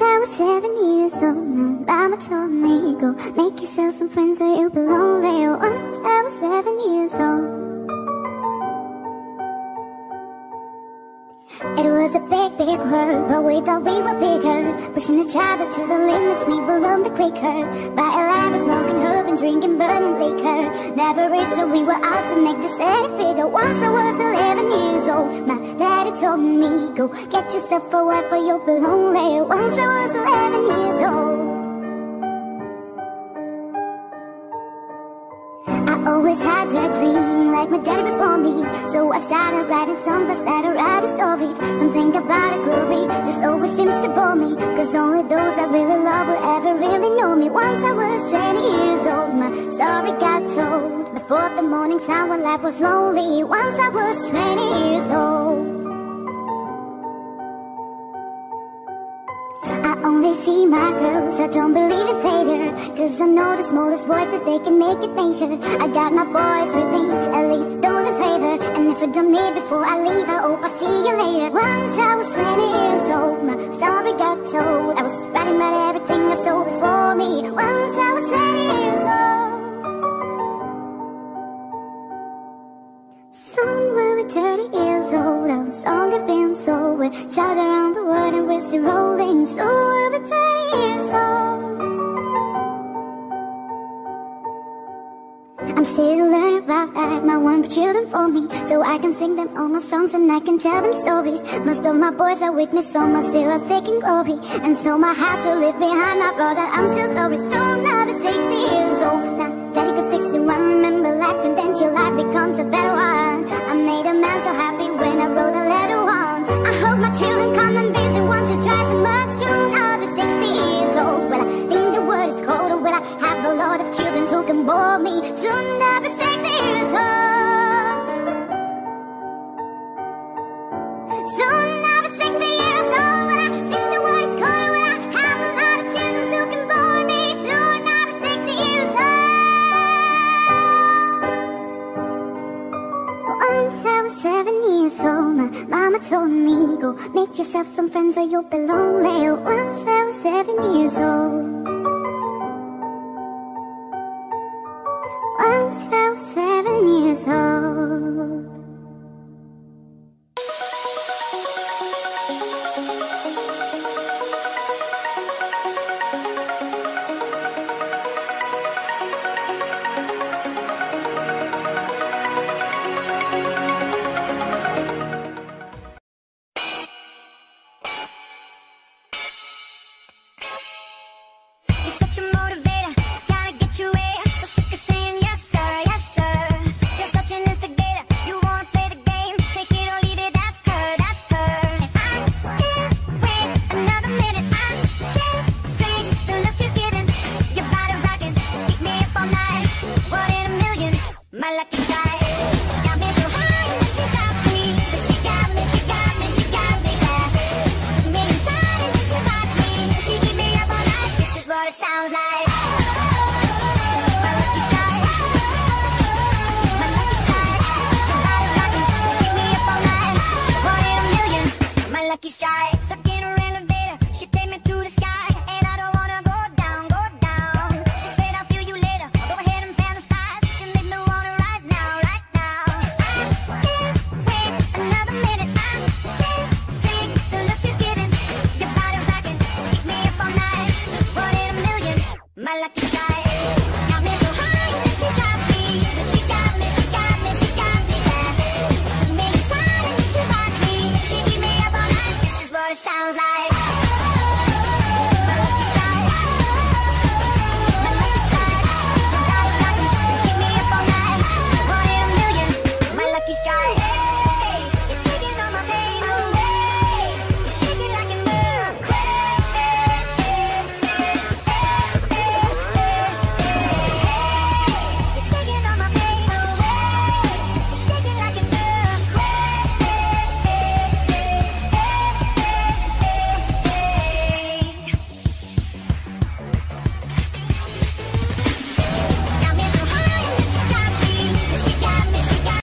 Once I was 7 years old, my mama told me, go make yourself some friends where you belong there. Once I was 7 years old. It was a big, big world, but we thought we were bigger. Pushing each other to the limits, we will learn the quicker. By 11, smoking herb and drinking burning liquor. Never reached, so we were out to make this steady figure. Once I was 11 years old, my daddy told me, go get yourself a wife or you'll be lonely. Once I was 11 years old. I always had a dream, like my daddy before me. So I started writing songs, I started writing stories. Something about a glory just always seems to bore me, cause only those I really love will ever really know me. Once I was 20 years old, my story got told. Before the morning sun when life was lonely. Once I was 20 years old. I only see my girls, I don't believe in failure, cause I know the smallest voices, they can make it major. I got my boys with me, at least those in favor. And if you done me before I leave, I hope I see you later. Once I was 20 years old, my story got told. I was writing about everything I saw before me. Once I was 20 years old. Soon we'll be 30 years old. Our song has been sold. We traveled around the world and we're still rolling. So we'll be 30 years old. I'm still learning about life, my one children for me, so I can sing them all my songs and I can tell them stories. Most of my boys are with me, some are still are taking glory, and so my heart will live behind my brother. I'm still sorry, soon I'll be 60 years old. Now daddy got 61, remember life, and then your life becomes a better one. I made a man so happy when I wrote a letter once. I hope my children come and visit once or twice a month. Soon I'll be 60 years old. When I think the world is cold, or when I have a lot of children who can bore me. Soon I'll be 60 years old. Soon I'll be 60 years old. When I think the world is cold, when I have a lot of children who can bore me. Soon I'll be 60 years old. Once I was 7 years old, my mama told me, go make yourself some friends or you'll be lonely. Once I was 7 years old. Once I was 7 years old. You're such a motivator, gotta get you where. So sick of saying yes sir, yes sir. You're such an instigator, you wanna play the game. Take it or leave it, that's her, that's her. And I can't wait another minute. I can't take the look she's giving. Your body rocking, keep me up all night. One in a million, my lucky strike. Got me so high when she got me, but she got me, she got me, she got me back. Took me inside and then she rocked me. She keep me up all night, this is what it sounds like.